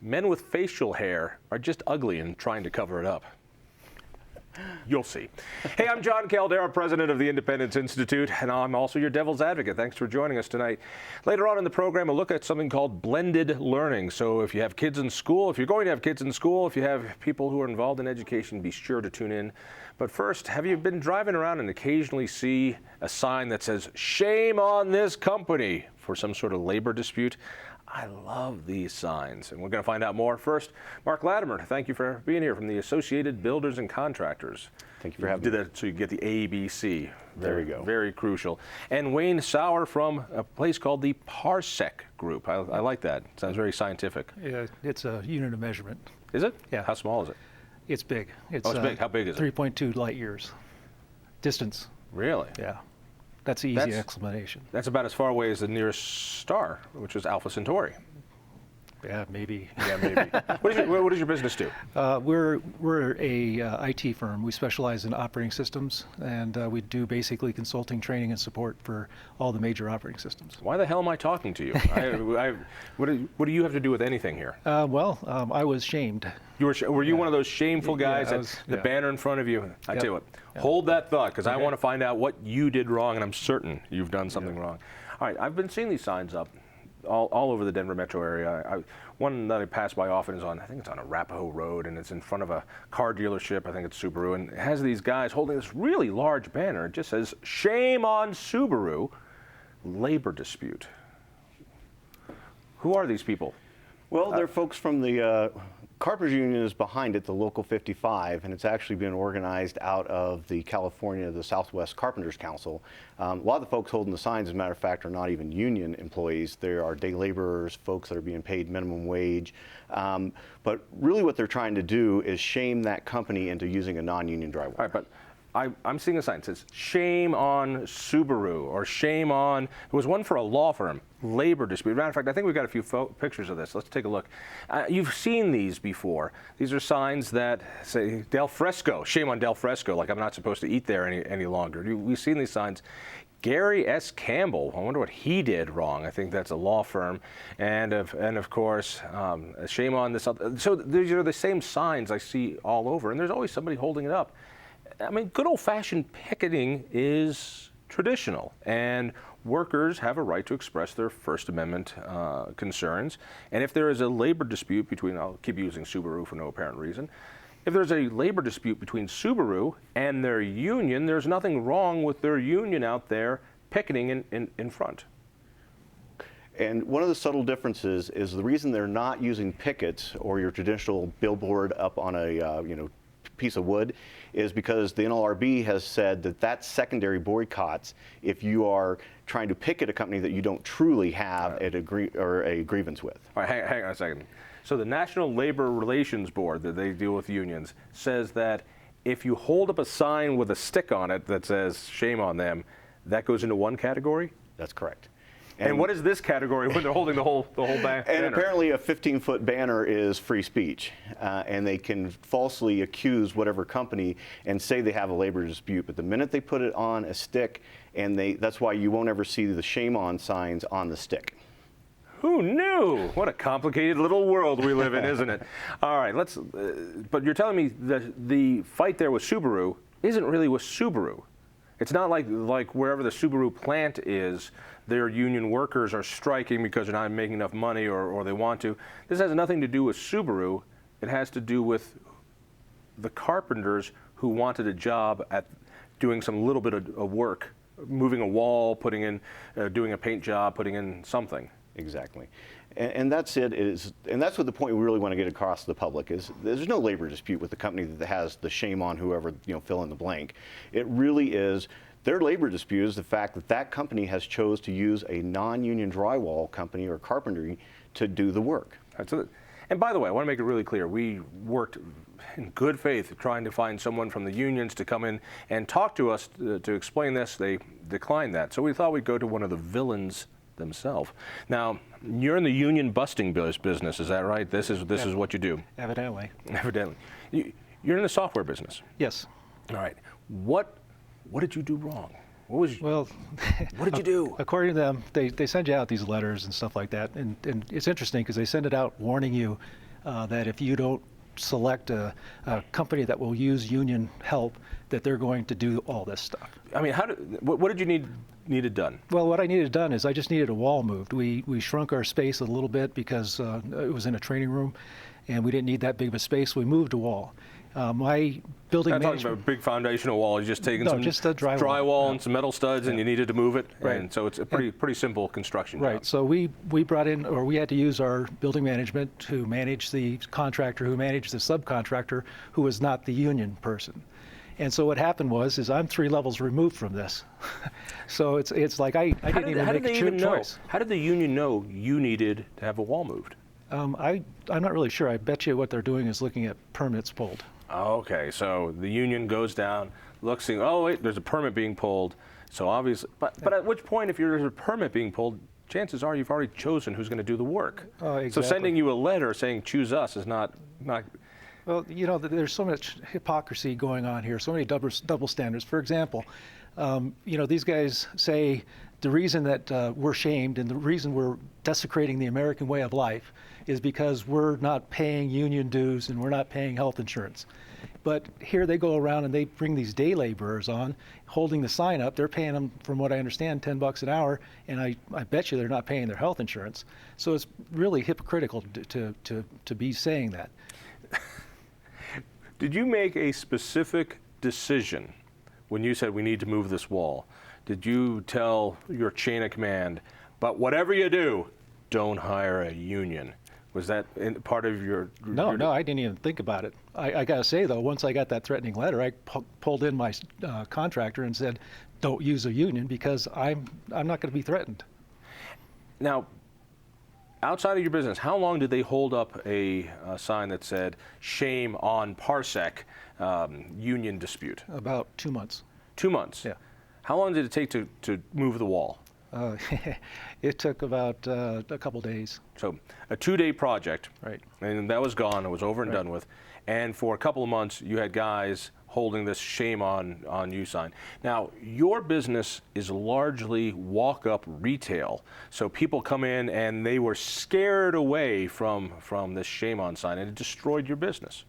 men with facial hair are just ugly and trying to cover it up. You'll see. Hey, I'm Jon Caldara, president of the Independence Institute, and I'm also your devil's advocate. Thanks for joining us tonight. Later on in the program, we'll look at something called blended learning. So if you have kids in school, if you're going to have kids in school, if you have people who are involved in education, be sure to tune in. But first, have you been driving around and occasionally see a sign that says, "Shame on this company," for some sort of labor dispute? I love these signs, and we're going to find out more. First, Mark Latimer, thank you for being here from the Associated Builders and Contractors. Thank you for having me. me. Did that so you get the ABC. There we go. Very crucial. And Wayne Sauer from a place called the Parsec Group. I like that. Sounds very scientific. Yeah, it's a unit of measurement. Is it? Yeah. How small is it? It's big. It's big. How big is it? 3.2 light years. Distance. Really? Yeah. That's the easy explanation. That's about as far away as the nearest star, which is Alpha Centauri. Yeah, maybe. Yeah, maybe. What does your business do? We're a IT firm. We specialize in operating systems, and we do basically consulting, training, and support for all the major operating systems. Why the hell am I talking to you? What do you have to do with anything here? I was shamed. Were you one of those shameful guys the banner in front of you? I tell you what, hold that thought, because I want to find out what you did wrong, and I'm certain you've done something wrong. All right, I've been seeing these signs up all over the Denver metro area. One that I pass by often is I think it's on Arapahoe Road, and it's in front of a car dealership. I think it's Subaru, and it has these guys holding this really large banner. It just says, "Shame on Subaru, labor dispute." Who are these people? Well, they're folks from the Carpenters Union is behind it, the Local 55, and it's actually been organized out of the Southwest Carpenters Council. A lot of the folks holding the signs, as a matter of fact, are not even union employees. They are day laborers, folks that are being paid minimum wage. But really what they're trying to do is shame that company into using a non-union drywall. All right, but I'm seeing a sign that says, "Shame on Subaru," or "Shame on," it was one for a law firm, labor dispute. Matter of fact, I think we've got a few pictures of this. Let's take a look. You've seen these before. These are signs that say, "Del Fresco," shame on Del Fresco, like I'm not supposed to eat there any longer. We've seen these signs. Gary S. Campbell, I wonder what he did wrong. I think that's a law firm. And of course, shame on this other. So these are the same signs I see all over, and there's always somebody holding it up. I mean, good old-fashioned picketing is traditional, and workers have a right to express their First Amendment concerns. And if there is a labor dispute between, I'll keep using Subaru for no apparent reason, if there's a labor dispute between Subaru and their union, there's nothing wrong with their union out there picketing in front. And one of the subtle differences is the reason they're not using pickets or your traditional billboard up on a piece of wood is because the NLRB has said that secondary boycotts if you are trying to picket a company that you don't truly have a grievance with. All right, hang on a second. So the National Labor Relations Board, that they deal with unions, says that if you hold up a sign with a stick on it that says "shame on them," that goes into one category? That's correct. And what is this category when they're holding the whole banner? And apparently a 15-foot banner is free speech, and they can falsely accuse whatever company and say they have a labor dispute. But the minute they put it on a stick, that's why you won't ever see the shame on signs on the stick. Who knew? What a complicated little world we live in, isn't it? All right, but you're telling me that the fight there with Subaru isn't really with Subaru. It's not like wherever the Subaru plant is, their union workers are striking because they're not making enough money or they want to. This has nothing to do with Subaru. It has to do with the carpenters who wanted a job at doing some little bit of work, moving a wall, doing a paint job, putting in something. Exactly. And that's it. And that's what the point we really want to get across to the public is there's no labor dispute with the company that has the shame on whoever, fill in the blank. It really is their labor dispute is the fact that company has chose to use a non-union drywall company or carpentry to do the work. That's it. And by the way, I want to make it really clear, we worked in good faith trying to find someone from the unions to come in and talk to us to explain this. They declined that. So we thought we'd go to one of the villains themselves. Now, you're in the union busting business, is that right? This is what you do. Evidently. Evidently. You're in the software business. Yes. All right. What did you do wrong? What did you do? According to them, they send you out these letters and stuff like that, and it's interesting because they send it out warning you that if you don't select a company that will use union help, that they're going to do all this stuff. I mean, what did you needed done? Well, what I needed done is I just needed a wall moved. We shrunk our space a little bit because it was in a training room, and we didn't need that big of a space. We moved a wall. My building I'm management. talking about a big foundational wall. You're just taking No, some just a drywall. drywall and some metal studs, and you needed to move it. Right. And so it's a pretty simple construction Right. job. So we brought in, or we had to use our building management to manage the contractor who managed the subcontractor who was not the union person. And so what happened is I'm 3 levels removed from this. So it's like I didn't even make a choice. How did the union know you needed to have a wall moved? I'm not really sure. I bet you what they're doing is looking at permits pulled. Okay, so the union goes down, looks, seeing, oh wait, there's a permit being pulled. So obviously, but at which point, if there's a permit being pulled, chances are you've already chosen who's going to do the work. Exactly. So sending you a letter saying choose us is not. Well, you know, there's so much hypocrisy going on here, so many double standards. For example, you know, these guys say the reason that we're shamed and the reason we're desecrating the American way of life is because we're not paying union dues and we're not paying health insurance. But here they go around and they bring these day laborers on, holding the sign up. They're paying them, from what I understand, $10 an hour, and I bet you they're not paying their health insurance. So it's really hypocritical to be saying that. Did you make a specific decision when you said we need to move this wall? Did you tell your chain of command, but whatever you do, don't hire a union? Was that part of your? No, I didn't even think about it. I got to say, though, once I got that threatening letter, I pulled in my contractor and said, don't use a union because I'm not going to be threatened. Now, outside of your business, how long did they hold up a sign that said, shame on Parsec, union dispute? About 2 months. 2 months? Yeah. How long did it take to move the wall? It took about a couple days. So a 2-day project, Right. And that was gone. It was over and done with. And for a couple of months, you had guys holding this shame on you sign. Now, your business is largely walk-up retail. So people come in and they were scared away from this shame on sign, and it destroyed your business.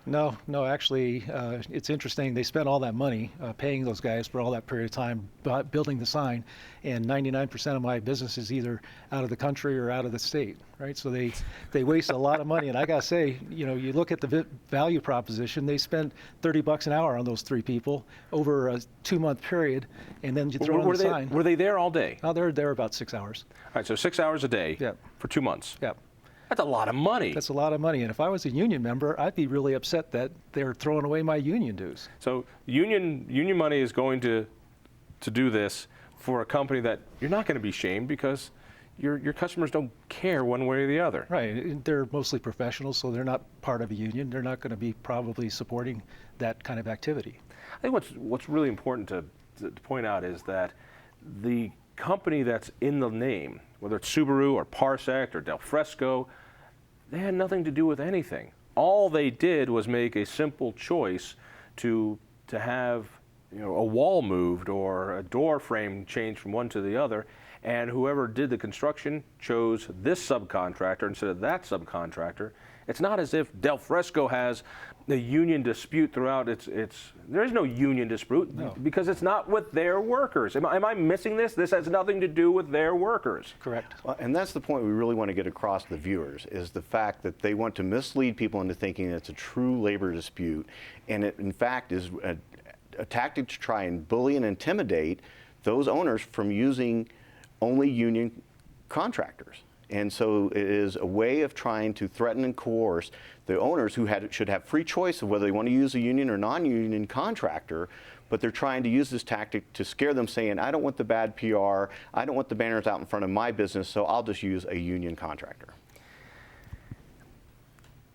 No, actually, it's interesting. They spent all that money paying those guys for all that period of time building the sign, and 99% of my business is either out of the country or out of the state, right? So they waste a lot of money, and I gotta say, you know, you look at the value proposition. They spent $30 an hour on those 3 people over a 2-month period, and then you throw on the sign. Were they there all day? Oh, they're there about 6 hours. All right, so 6 hours a day for 2 months. Yep. That's a lot of money. That's a lot of money, and if I was a union member, I'd be really upset that they're throwing away my union dues. So union money is going to do this for a company that you're not going to be shamed because your customers don't care one way or the other. Right. They're mostly professionals, so they're not part of a union. They're not going to be probably supporting that kind of activity. I think what's really important to point out is that the company that's in the name, whether it's Subaru or Parsec or Del Fresco, they had nothing to do with anything. All they did was make a simple choice to have, you know, a wall moved or a door frame changed from one to the other, and whoever did the construction chose this subcontractor instead of that subcontractor. It's not as if Del Fresco has a union dispute throughout there is no union dispute because it's not with their workers. Am I missing this? This has nothing to do with their workers. Correct. Well, and that's the point we really want to get across to the viewers, is the fact that they want to mislead people into thinking it's a true labor dispute, and it in fact is a tactic to try and bully and intimidate those owners from using only union contractors. And so it is a way of trying to threaten and coerce the owners who should have free choice of whether they want to use a union or non-union contractor, but they're trying to use this tactic to scare them, saying, I don't want the bad PR, I don't want the banners out in front of my business, so I'll just use a union contractor.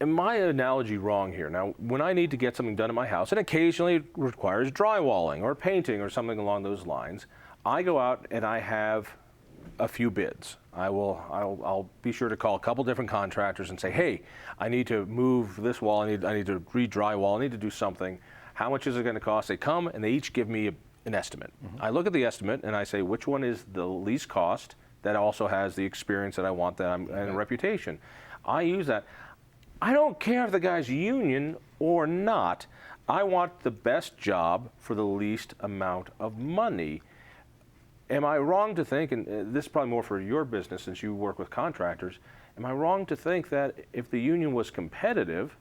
Am my analogy wrong here? Now, when I need to get something done in my house, and occasionally it requires drywalling or painting or something along those lines, I go out and I have a few bids. I'll be sure to call a couple different contractors and say, hey, I need to move this wall, I need to re-drywall, I need to do something. How much is it going to cost? They come and they each give me an estimate. Mm-hmm. I look at the estimate and I say, which one is the least cost that also has the experience that I want and a reputation? I use that. I don't care if the guy's union or not. I want the best job for the least amount of money. Am I wrong to think, and this is probably more for your business since you work with contractors, am I wrong to think that if the union was competitive,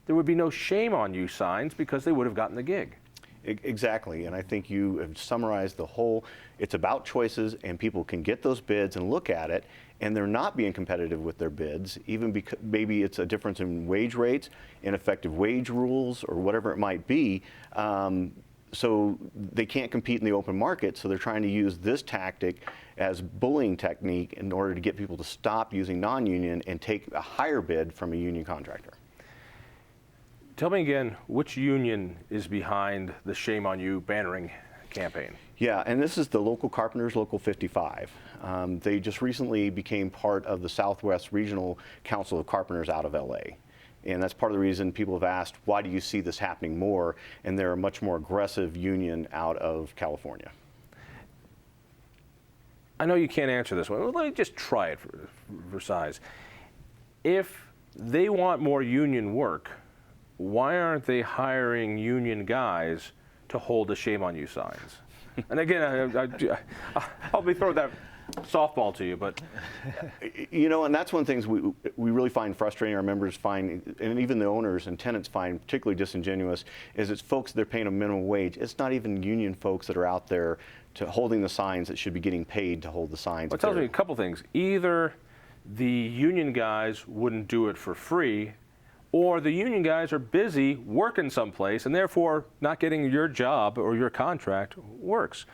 there would be no shame on you signs because they would have gotten the gig? Exactly, and I think you have summarized the whole. It's about choices, and people can get those bids and look at it, and they're not being competitive with their bids, even because maybe it's a difference in wage rates, ineffective wage rules, or whatever it might be. So they can't compete in the open market, so they're trying to use this tactic as bullying technique in order to get people to stop using non-union and take a higher bid from a union contractor. Tell me again, which union is behind the Shame on You bannering campaign? Yeah, and this is the local Carpenters, Local 55. They just recently became part of the Southwest Regional Council of Carpenters out of LA. And that's part of the reason people have asked, why do you see this happening more? And they're a much more aggressive union out of California. I know you can't answer this one. Let me just try it for size. If they want more union work, why aren't they hiring union guys to hold the Shame on You signs? And again, I'll be throwing that softball to you, but you know, and that's one of the things we really find frustrating. Our members find, and even the owners and tenants find particularly disingenuous, is it's folks that are paying a minimum wage. It's not even union folks that are out there holding the signs that should be getting paid to hold the signs. Well, it tells me a couple things. Either the union guys wouldn't do it for free, or the union guys are busy working someplace and therefore not getting your job or your contract works.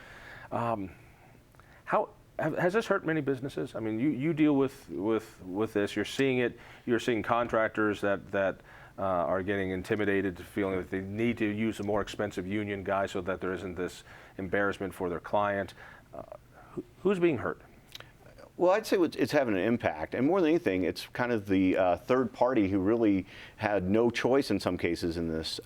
Has this hurt many businesses? I mean, you deal with this. You're seeing it. You're seeing contractors that are getting intimidated, feeling that they need to use a more expensive union guy so that there isn't this embarrassment for their client. Who's being hurt? Well, I'd say it's having an impact, and more than anything, it's kind of the third party who really had no choice in some cases in this.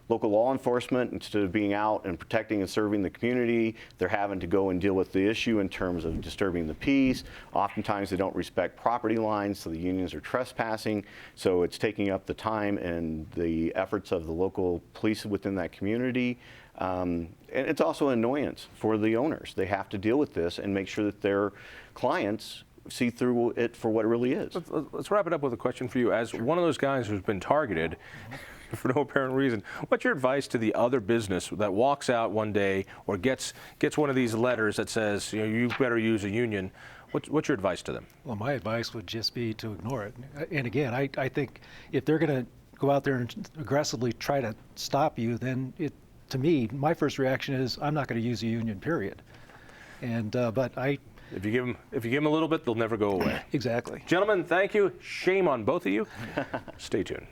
Local law enforcement, instead of being out and protecting and serving the community, they're having to go and deal with the issue in terms of disturbing the peace. Oftentimes they don't respect property lines, so the unions are trespassing. So it's taking up the time and the efforts of the local police within that community. And it's also an annoyance for the owners. They have to deal with this and make sure that their clients see through it for what it really is. Let's wrap it up with a question for you. As one of those guys who's been targeted for no apparent reason, what's your advice to the other business that walks out one day or gets one of these letters that says, you know, you better use a union? What's your advice to them? Well, my advice would just be to ignore it. And again, I think if they're going to go out there and aggressively try to stop you, then to me, my first reaction is I'm not going to use a union, period. And but if you give them a little bit, they'll never go away. Exactly. Gentlemen, thank you. Shame on both of you. Stay tuned.